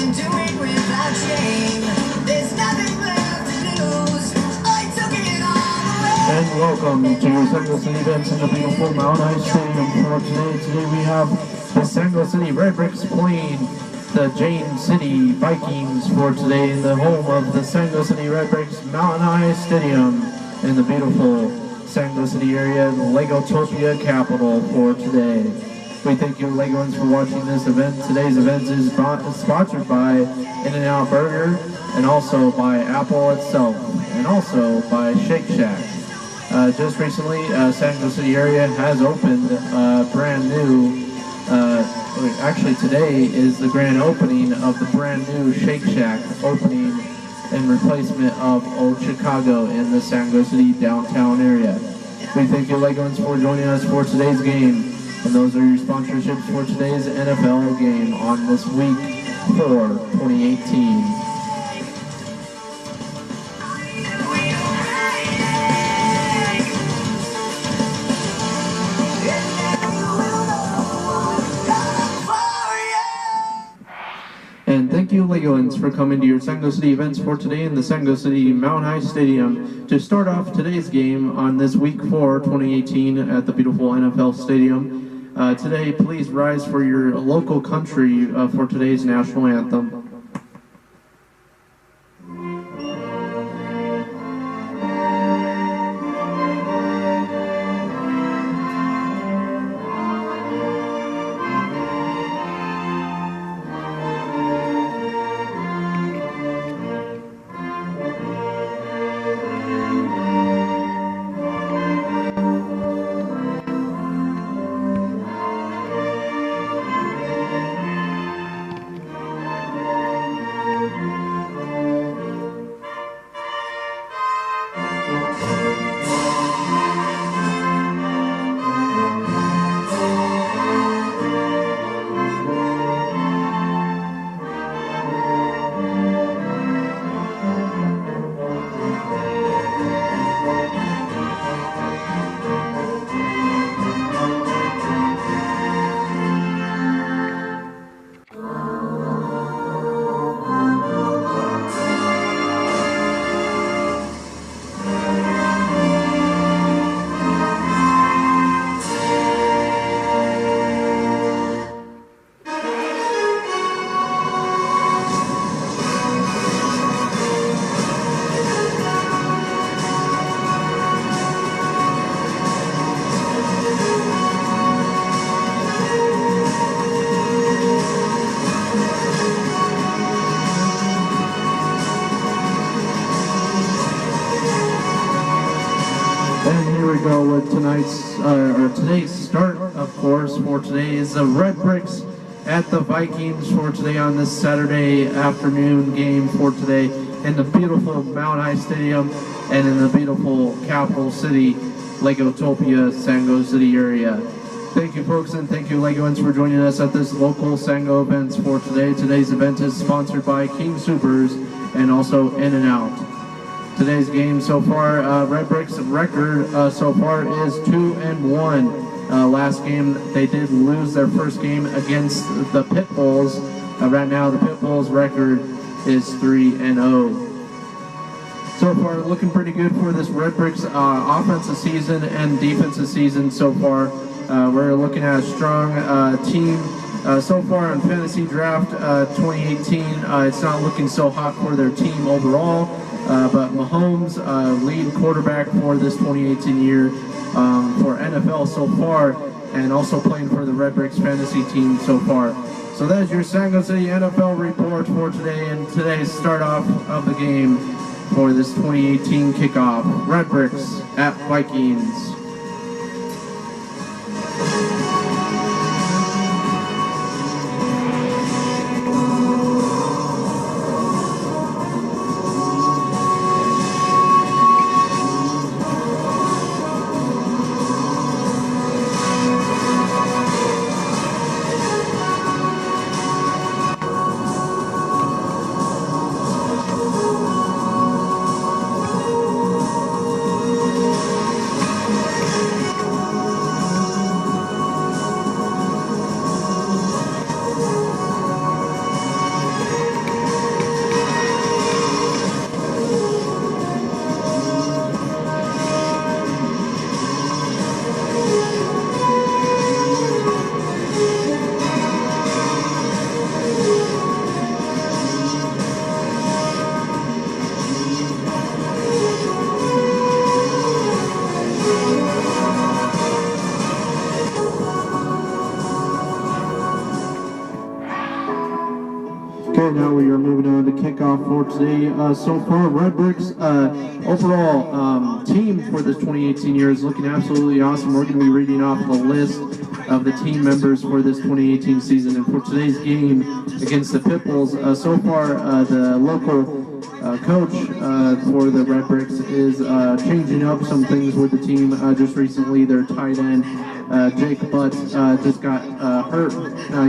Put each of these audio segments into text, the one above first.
can do it without shame. There's nothing left to lose. I took it all away. And welcome to your Sango City events in the beautiful Mount High Stadium for today. Today we have the Sango City Redbricks playing the James City Vikings for today in the home of the Sango City Redbricks Mountain High Stadium in the beautiful Sango City area, the Legotopia capital for today. We thank you Legoans for watching this event. Today's event is sponsored by In-N-Out Burger and also by Apple itself and also by Shake Shack. Just recently, Sango City area has opened brand new, actually today is the grand opening of the brand new Shake Shack opening in replacement of Old Chicago in the Sango City downtown area. We thank you Legoans for joining us for today's game. And those are your sponsorships for today's NFL game on this week 4, 2018. And thank you Legoans for coming to your Sango City events for today in the Sango City Mount High Stadium to start off today's game on this week 4, 2018 at the beautiful NFL Stadium. Today, please rise for your local country for today's national anthem. With today's start, of course, for today is the Redbricks at the Vikings for today on this Saturday afternoon game for today in the beautiful Mount High Stadium and in the beautiful capital city, Legotopia, Sango City area. Thank you folks and thank you Legoans for joining us at this local Sango events for today. Today's event is sponsored by King Supers and also In-N-Out. Today's game so far, Redbricks' record so far is 2-1. Last game they did lose their first game against the Pit Bulls. Right now the Pit Bulls' record is 3-0. So far looking pretty good for this Redbricks offensive season and defensive season so far. We're looking at a strong team. So far in Fantasy Draft 2018, it's not looking so hot for their team overall. But Mahomes, lead quarterback for this 2018 year for NFL so far, and also playing for the Redbricks fantasy team so far. So that is your Sango City NFL report for today, and today's start off of the game for this 2018 kickoff. Redbricks at Vikings. Okay, now we are moving on to kickoff for today. So far, Redbricks overall team for this 2018 year is looking absolutely awesome. We're going to be reading off the list of the team members for this 2018 season. And for today's game against the Pitbulls, so far the local coach for the Redbricks is changing up some things with the team. Just recently, their tight end, Jake Butt, just got hurt.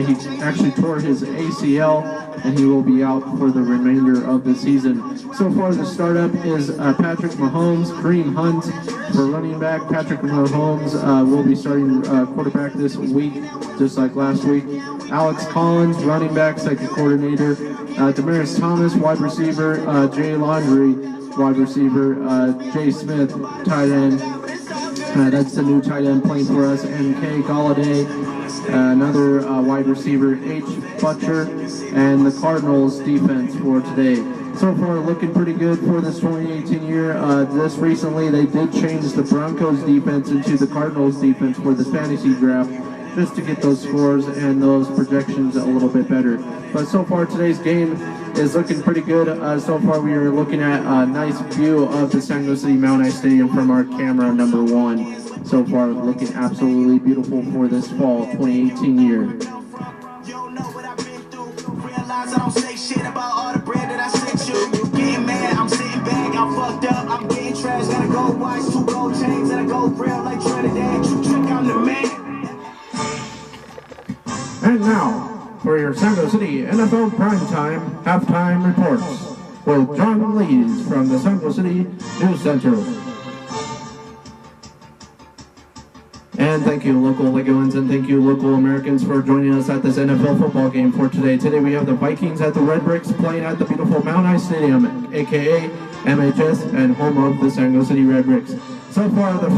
He actually tore his ACL, and he will be out for the remainder of the season. So far, the startup is Patrick Mahomes, Kareem Hunt for running back. Patrick Mahomes will be starting quarterback this week, just like last week. Alex Collins, running back, second coordinator. Damaris Thomas, wide receiver. Jay Laundrie, wide receiver. Jay Smith, tight end. That's the new tight end playing for us. M.K. Galladay, another wide receiver. H. Butcher, and the Cardinals defense for today. So far, looking pretty good for this 2018 year. Just recently, they did change the Broncos defense into the Cardinals defense for the fantasy draft, just to get those scores and those projections a little bit better. But so far, today's game is looking pretty good. So far, we are looking at a nice view of the San Jose City Mount I Stadium from our camera number 1. So far, looking absolutely beautiful for this fall 2018 year. I don't say shit about all the bread that I sent you. You getting mad, I'm sitting back, I'm fucked up, I'm getting trashed. Gotta go watch 2 gold chains and I go real like Trinidad. You trick, I'm the man. And now, for your San Jose City NFL Primetime Halftime Reports with John Lees from the San Jose City News Center. And thank you, local Legoans, and thank you, local Americans, for joining us at this NFL football game for today. Today we have the Vikings at the Redbricks playing at the beautiful Mount I Stadium, aka MHS, and home of the San Jose City Redbricks. So far, the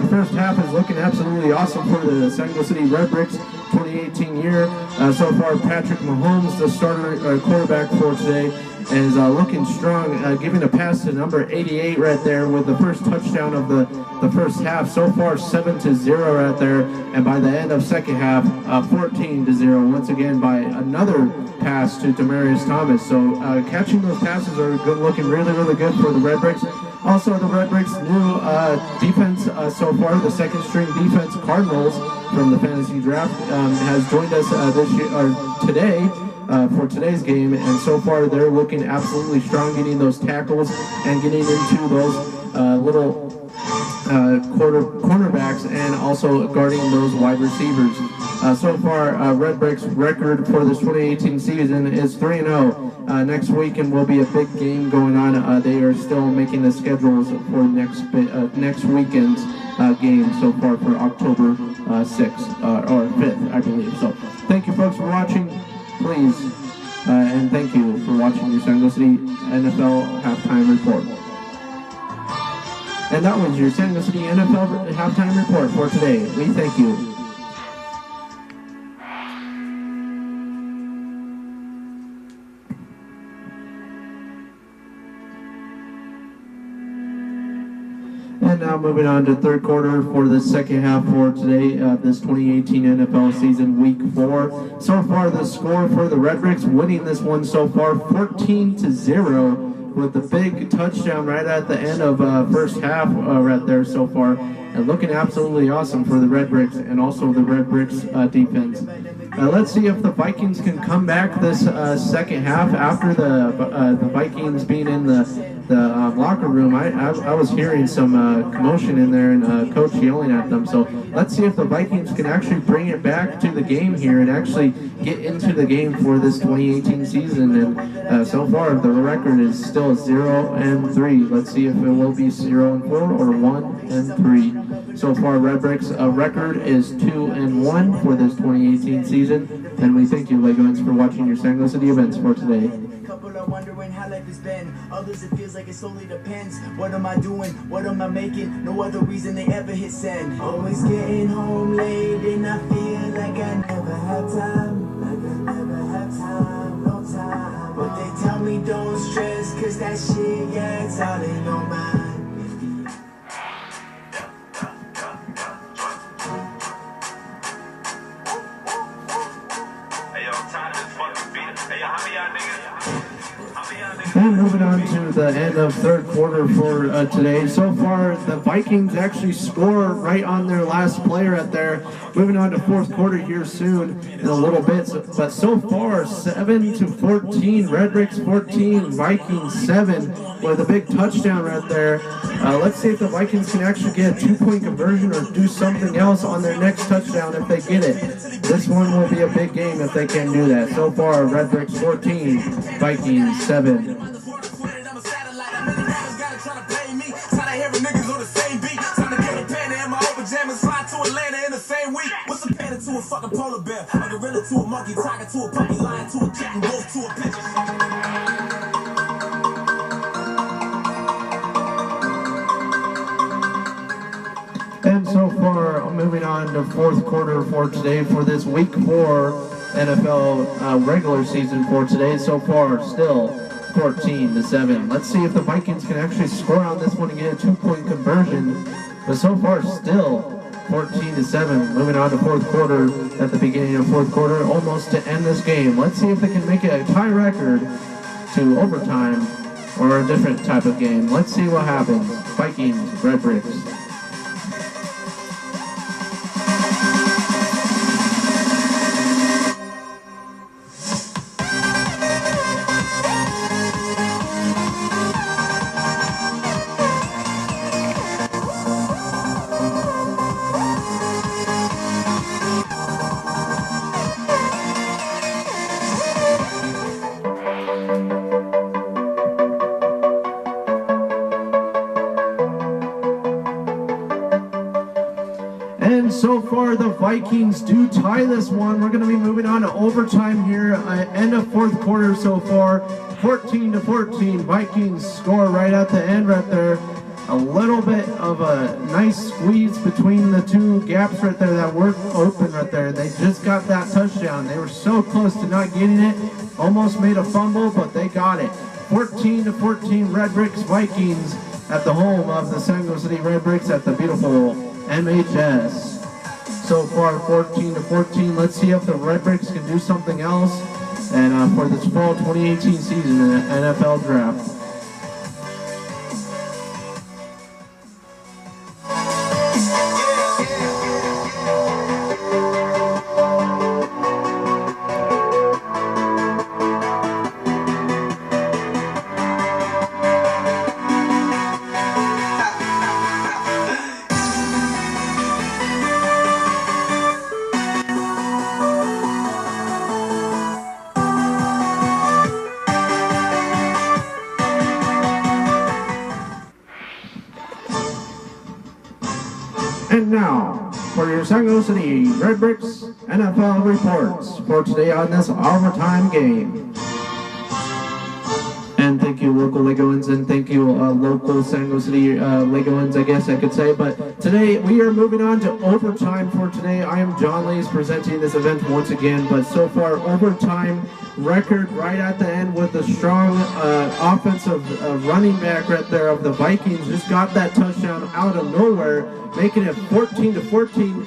first half is looking absolutely awesome for the San Jose City Redbricks 2018 year. So far, Patrick Mahomes, the starter quarterback for today, is looking strong, giving a pass to number 88 right there with the first touchdown of the first half. So far, 7-0 right there, and by the end of second half, 14-0 once again by another pass to Damaris Thomas. So catching those passes are good, looking really, really good for the Redbricks. Also, the Redbricks' new defense so far, the second string defense, Cardinals from the fantasy draft, has joined us today. For today's game, and so far they're looking absolutely strong, getting those tackles and getting into those little cornerbacks, and also guarding those wide receivers. So far, Redbricks' record for this 2018 season is 3-0. Next weekend will be a big game going on. They are still making the schedules for next weekend's game so far for October 6th or 5th, I believe. So thank you folks for watching. Please, and thank you for watching your San Jose City NFL Halftime Report. And that was your San Jose City NFL Halftime Report for today. We thank you. And now moving on to third quarter for the second half for today, this 2018 NFL season, week 4. So far, the score for the Redbricks winning this one so far, 14-0, with the big touchdown right at the end of first half right there so far. And looking absolutely awesome for the Redbricks and also the Redbricks defense. Let's see if the Vikings can come back this second half after the Vikings being in the locker room. I was hearing some commotion in there and coach yelling at them. So let's see if the Vikings can actually bring it back to the game here and actually get into the game for this 2018 season. And so far the record is still 0-3. Let's see if it will be 0-4 or 1-3. So far, Redbricks' record is 2-1 for this 2018 season, and we thank you, Legoans, for watching your San Jose City events for today. Couple are wondering how life has been. Others, it feels like it solely depends. What am I doing? What am I making? No other reason they ever hit send. Always getting home late, and I feel like I never have time. Like I never have time, no time. But they tell me don't stress, cause that shit, yeah, it's all in your mind. Hey, yo, I'm tired of this fucking beat. Hey, yo, how many And moving on to the end of third quarter for today. So far, the Vikings actually score right on their last play right there. Moving on to fourth quarter here soon in a little bit. But so far, 7-14, Redbricks 14, Vikings 7 with a big touchdown right there. Let's see if the Vikings can actually get a 2-point conversion or do something else on their next touchdown if they get it. This one will be a big game if they can do that. So far, Redbricks 14, Vikings 7. What's a panda to a fucking polar bear? A gorilla to a monkey, tiger to a puppy, lion to a chicken, wolf to a pigeon. And so far, moving on to fourth quarter for today for this week 4 NFL regular season for today. So far, still 14-7. Let's see if the Vikings can actually score on this one and get a 2-point conversion. But so far, still 14-7. Moving on to fourth quarter at the beginning of fourth quarter, almost to end this game. Let's see if they can make it a tie record to overtime or a different type of game. Let's see what happens. Vikings, Redbricks. And so far, the Vikings do tie this one. We're going to be moving on to overtime here. End of fourth quarter so far, 14-14. Vikings score right at the end right there. A little bit of a nice squeeze between the two gaps right there that weren't open right there. They just got that touchdown. They were so close to not getting it. Almost made a fumble, but they got it. 14-14, Redbricks Vikings at the home of the San Diego City Redbricks at the beautiful MHS. So far, 14-14. Let's see if the Redbricks can do something else and for this fall 2018 season in the NFL Draft. And now, for your San Diego City Redbricks NFL reports for today on this overtime game. And thank you, local Legoans, and thank you, local San Diego City Legoans, I guess I could say. But today, we are moving on to overtime for today. I am John Lees presenting this event once again. But so far, overtime record right at the end with the strong offensive running back right there of the Vikings. Just got that touchdown out of nowhere, making it 14-14.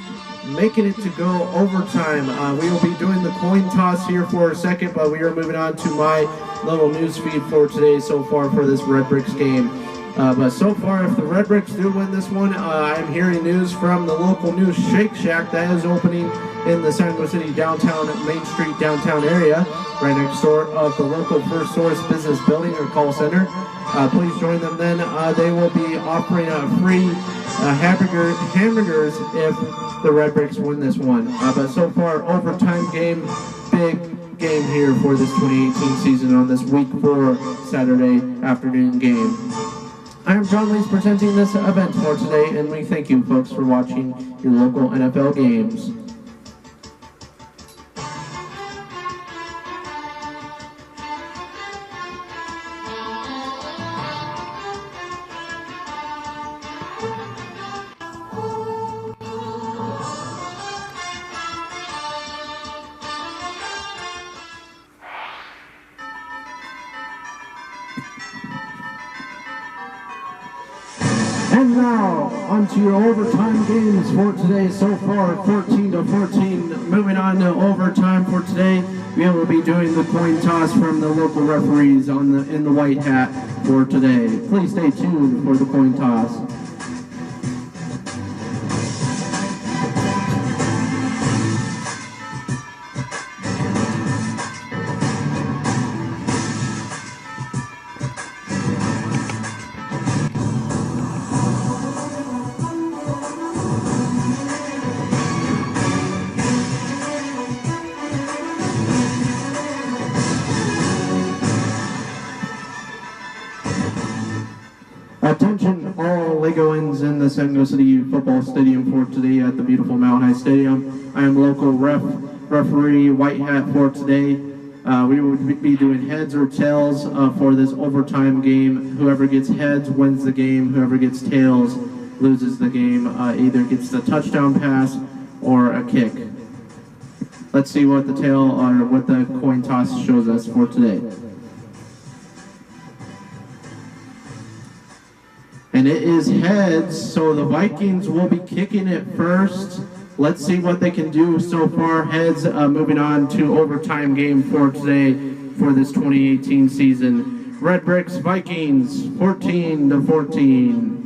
Making it to go overtime. We will be doing the coin toss here for a second, but we are moving on to my little news feed for today so far for this Redbricks game. But so far, if the Redbricks do win this one, I'm hearing news from the local news Shake Shack that is opening in the San Diego City downtown, Main Street downtown area, right next door of the local First Source business building or call center. Please join them then. They will be offering free hamburgers if the Redbricks win this one. But so far, overtime game, big game here for this 2018 season on this week 4 Saturday afternoon game. I am John Lees presenting this event for today, and we thank you folks for watching your local NFL games. And now, on to your overtime games for today. So far, 14-14. Moving on to overtime for today. we will be doing the coin toss from the local referees in the white hat for today. Please stay tuned for the coin toss. Attention all Legoans in the San Diego City Football Stadium for today at the beautiful Mount High Stadium. I am local referee white hat for today. We will be doing heads or tails for this overtime game. Whoever gets heads wins the game. Whoever gets tails loses the game. Either gets the touchdown pass or a kick. Let's see what the tail or what the coin toss shows us for today. And it is heads, so the Vikings will be kicking it first. Let's see what they can do so far. Heads, moving on to overtime game for today for this 2018 season. Redbricks Vikings, 14-14.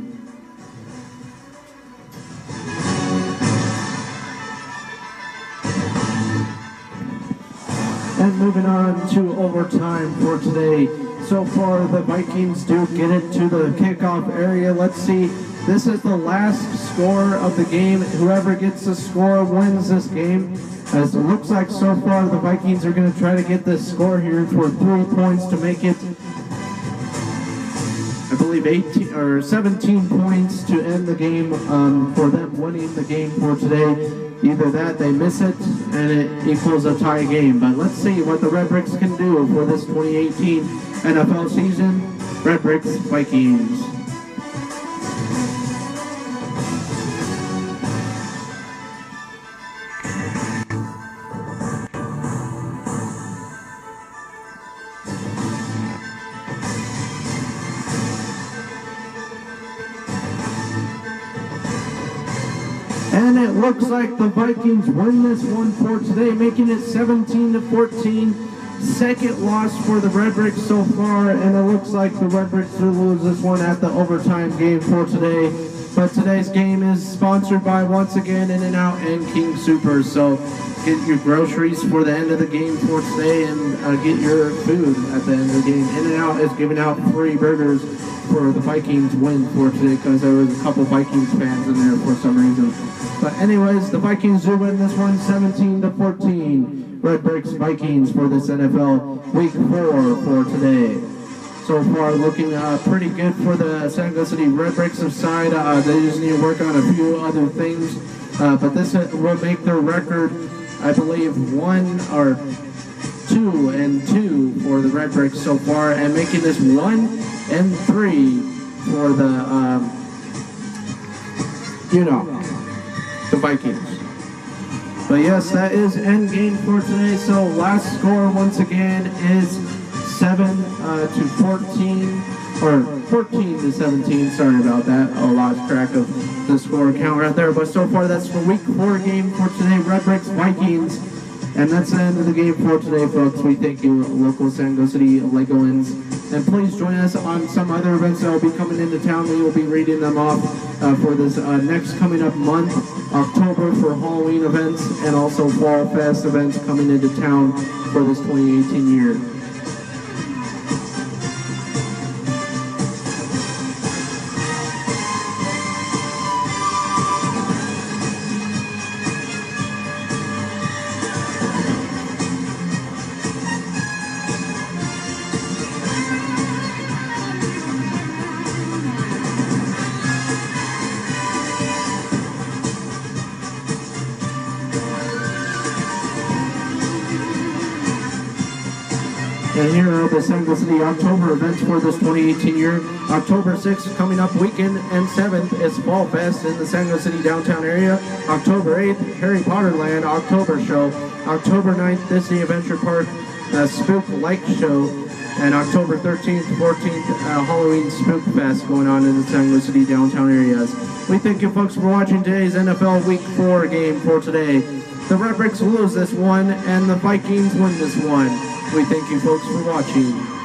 And moving on to overtime for today. So far, the Vikings do get it to the kickoff area. Let's see. This is the last score of the game. Whoever gets the score wins this game. As it looks like so far, the Vikings are going to try to get this score here for 3 points to make it, I believe, 18 or 17 points to end the game for them winning the game for today. Either that, they miss it, and it equals a tie game. But let's see what the Redbricks can do for this 2018 NFL season. Redbricks Vikings. And it looks like the Vikings win this one for today, making it 17-14. Second loss for the Redbricks so far, and it looks like the Redbricks will lose this one at the overtime game for today. But today's game is sponsored by, once again, In-N-Out and King Soopers. So get your groceries for the end of the game for today and get your food at the end of the game. In-N-Out is giving out free burgers for the Vikings win for today because there was a couple Vikings fans in there for some reason. But anyways, the Vikings do win this one 17-14. Redbricks Vikings for this NFL Week 4 for today. So far looking pretty good for the San Diego City Redbricks side. They just need to work on a few other things. But this will make their record, I believe, 1 or 2-2 for the Redbricks so far, and making this 1-3 for the, the Vikings. But yes, that is end game for today. So last score once again is 7-14 or 14-17. Sorry about that. I lost track of the score count right there. But so far, that's the Week 4 game for today. Redbricks Vikings, and that's the end of the game for today, folks. We thank you, local San Diego City Legoans. And please join us on some other events that will be coming into town. We will be reading them off for this next coming up month, October, for Halloween events and also Fall Fest events coming into town for this 2018 year. And here are the San Diego City October events for this 2018 year. October 6th, coming up weekend, and 7th is Fall Fest in the San Diego City downtown area. October 8th, Harry Potter Land October Show. October 9th, Disney Adventure Park Spook Lake Show. And October 13th, 14th, Halloween Spook Fest going on in the San Diego City downtown areas. We thank you folks for watching today's NFL Week 4 game for today. The Redbricks lose this one, and the Vikings win this one. We thank you folks for watching.